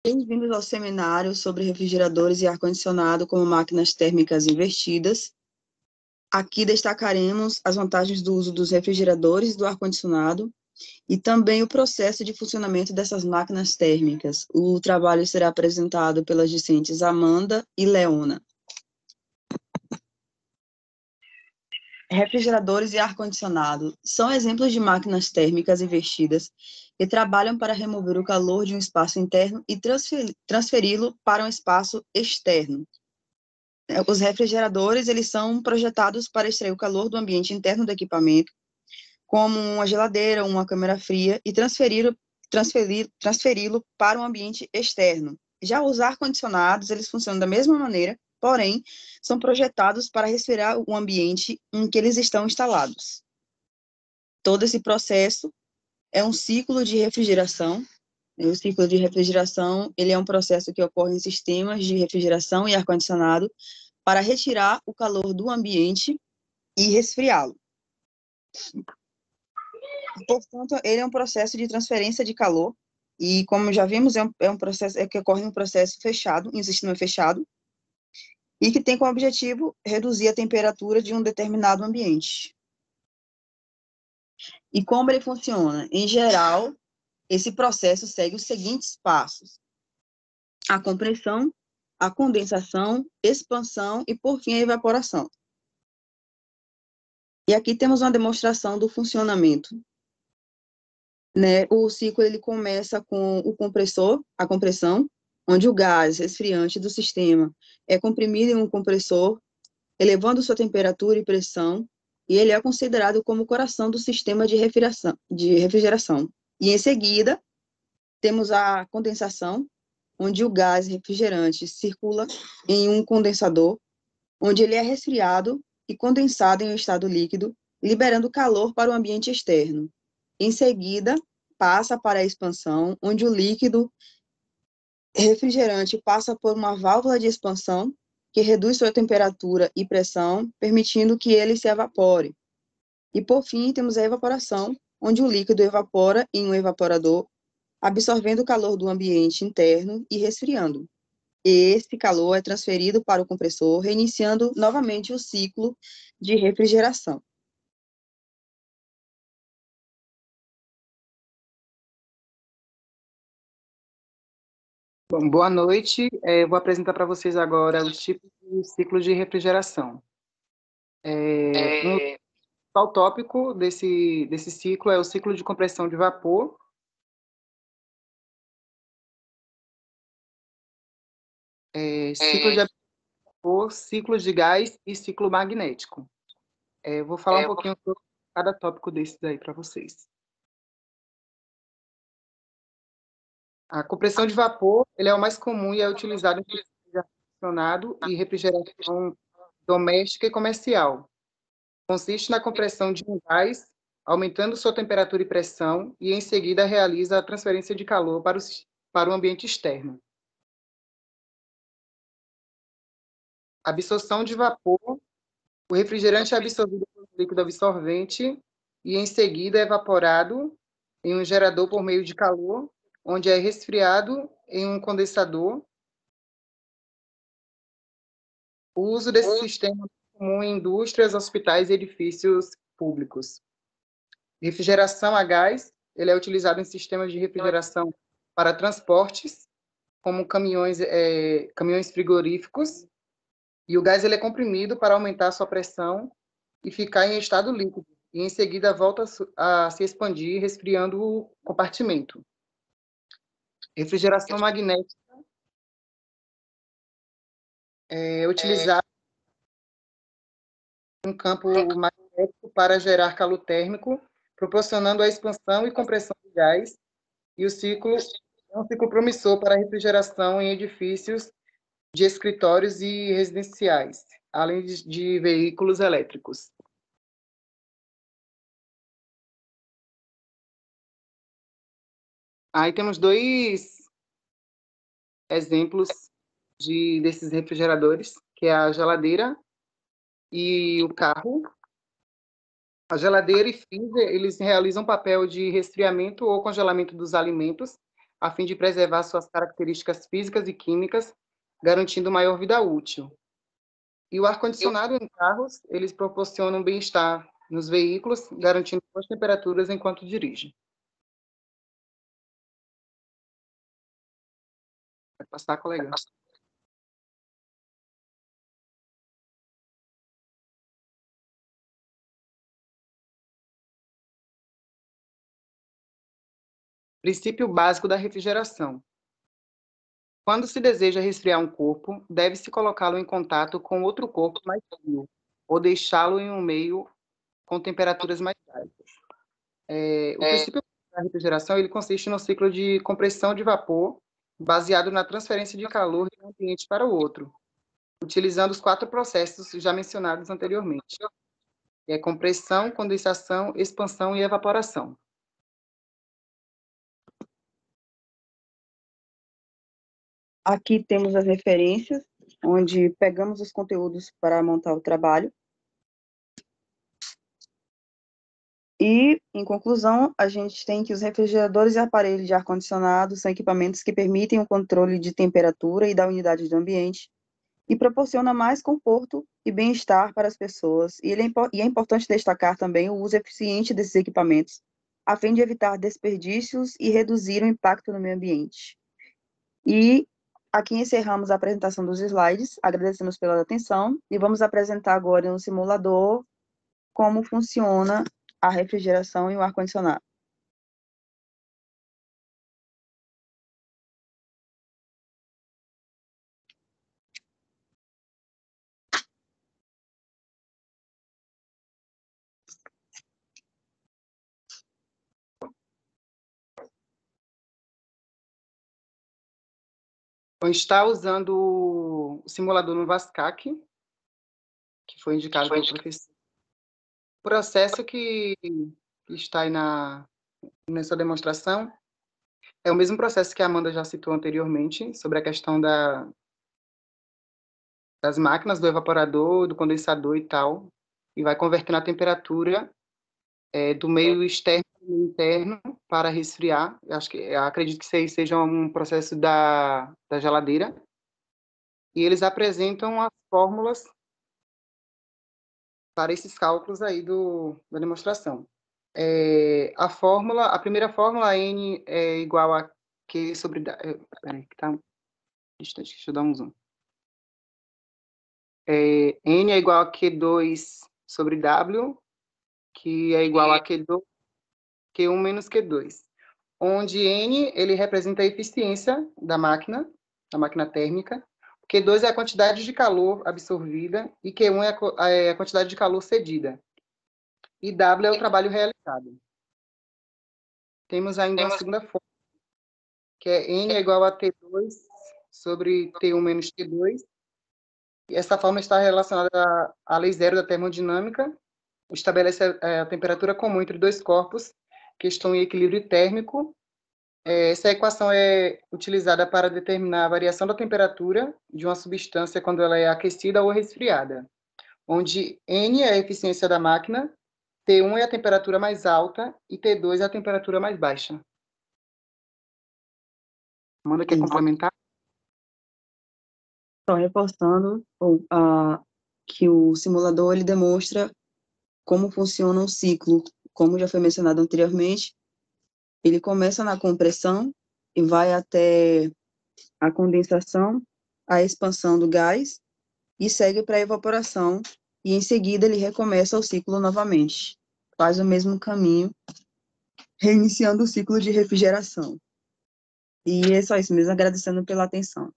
Bem-vindos ao seminário sobre refrigeradores e ar-condicionado como máquinas térmicas invertidas. Aqui destacaremos as vantagens do uso dos refrigeradores e do ar-condicionado e também o processo de funcionamento dessas máquinas térmicas. O trabalho será apresentado pelas discentes Amanda e Leona. Refrigeradores e ar-condicionado são exemplos de máquinas térmicas invertidas que trabalham para remover o calor de um espaço interno e transferi-lo para um espaço externo. Os refrigeradores, eles são projetados para extrair o calor do ambiente interno do equipamento, como uma geladeira, uma câmara fria, e transferi-lo para um ambiente externo. Já os ar-condicionados, eles funcionam da mesma maneira, porém, são projetados para resfriar o ambiente em que eles estão instalados. Todo esse processo é um ciclo de refrigeração. O ciclo de refrigeração, ele é um processo que ocorre em sistemas de refrigeração e ar-condicionado para retirar o calor do ambiente e resfriá-lo. Portanto, ele é um processo de transferência de calor, e como já vimos, é um processo que ocorre em um processo fechado, em um sistema fechado, e que tem como objetivo reduzir a temperatura de um determinado ambiente. E como ele funciona? Em geral, esse processo segue os seguintes passos: a compressão, a condensação, expansão e, por fim, a evaporação. E aqui temos uma demonstração do funcionamento. O ciclo ele começa com o compressor, a compressão, onde o gás resfriante do sistema é comprimido em um compressor, elevando sua temperatura e pressão, e ele é considerado como o coração do sistema de refrigeração. E em seguida, temos a condensação, onde o gás refrigerante circula em um condensador, onde ele é resfriado e condensado em um estado líquido, liberando calor para o ambiente externo. Em seguida, passa para a expansão, onde o líquido refrigerante passa por uma válvula de expansão, que reduz sua temperatura e pressão, permitindo que ele se evapore. E, por fim, temos a evaporação, onde o líquido evapora em um evaporador, absorvendo o calor do ambiente interno e resfriando. Esse calor é transferido para o compressor, reiniciando novamente o ciclo de refrigeração. Bom, boa noite. Vou apresentar para vocês agora os tipos de ciclo de refrigeração. O tópico desse ciclo é o ciclo de compressão de vapor, ciclo de vapor, ciclo de gás e ciclo magnético. Vou falar um pouquinho sobre cada tópico desses aí para vocês. A compressão de vapor, ele é o mais comum e é utilizado em sistemas de ar-condicionado e refrigeração doméstica e comercial. Consiste na compressão de um gás, aumentando sua temperatura e pressão, e em seguida realiza a transferência de calor para o ambiente externo. Absorção de vapor. O refrigerante é absorvido por um líquido absorvente e em seguida é evaporado em um gerador por meio de calor, onde é resfriado em um condensador. O uso desse sistema é comum em indústrias, hospitais e edifícios públicos. Refrigeração a gás, ele é utilizado em sistemas de refrigeração para transportes, como caminhões frigoríficos, e o gás ele é comprimido para aumentar sua pressão e ficar em estado líquido, e em seguida volta a se expandir, resfriando o compartimento. Refrigeração magnética é utilizar um campo magnético para gerar calor térmico, proporcionando a expansão e compressão de gás, e o ciclo é um ciclo promissor para a refrigeração em edifícios de escritórios e residenciais, além de veículos elétricos. Aí temos dois exemplos desses refrigeradores, que é a geladeira e o carro. A geladeira e freezer, eles realizam papel de resfriamento ou congelamento dos alimentos, a fim de preservar suas características físicas e químicas, garantindo maior vida útil. E o ar-condicionado em carros, eles proporcionam bem-estar nos veículos, garantindo boas temperaturas enquanto dirige. Vai passar, colega. Princípio básico da refrigeração. Quando se deseja resfriar um corpo, deve-se colocá-lo em contato com outro corpo mais frio, ou deixá-lo em um meio com temperaturas mais baixas. O princípio da refrigeração ele consiste no ciclo de compressão de vapor, baseado na transferência de calor de um ambiente para o outro, utilizando os 4 processos já mencionados anteriormente, que é compressão, condensação, expansão e evaporação. Aqui temos as referências, onde pegamos os conteúdos para montar o trabalho. E, em conclusão, a gente tem que os refrigeradores e aparelhos de ar-condicionado são equipamentos que permitem o controle de temperatura e da umidade do ambiente e proporciona mais conforto e bem-estar para as pessoas. E é importante destacar também o uso eficiente desses equipamentos, a fim de evitar desperdícios e reduzir o impacto no meio ambiente. E aqui encerramos a apresentação dos slides, agradecemos pela atenção e vamos apresentar agora no simulador como funciona a refrigeração e o ar-condicionado. Está usando o simulador no VASCAC, que foi indicado pelo professor. O processo que está aí nessa demonstração é o mesmo processo que a Amanda já citou anteriormente, sobre a questão das máquinas, do evaporador, do condensador e tal, e vai convertendo a temperatura do meio externo para o meio interno para resfriar. Acredito que isso aí seja um processo da geladeira. E eles apresentam as fórmulas para esses cálculos aí da demonstração. A primeira fórmula, N é igual a Q sobre... Peraí, que tá distante, deixa eu dar um zoom. N é igual a Q2 sobre W, que é igual a Q1 menos Q2, onde N ele representa a eficiência da máquina térmica, Q2 é a quantidade de calor absorvida e Q1 é a quantidade de calor cedida. E W é o trabalho realizado. Temos ainda uma segunda fórmula, que é N é igual a T2 sobre T1 menos T2. E essa fórmula está relacionada à lei zero da termodinâmica, estabelece a temperatura comum entre dois corpos que estão em equilíbrio térmico. Essa equação é utilizada para determinar a variação da temperatura de uma substância quando ela é aquecida ou resfriada, onde N é a eficiência da máquina, T1 é a temperatura mais alta e T2 é a temperatura mais baixa. Amanda, quer complementar? Então, reforçando que o simulador ele demonstra como funciona um ciclo, como já foi mencionado anteriormente. Ele começa na compressão e vai até a condensação, a expansão do gás e segue para a evaporação, e em seguida ele recomeça o ciclo novamente. Faz o mesmo caminho, reiniciando o ciclo de refrigeração. E é só isso mesmo, agradecendo pela atenção.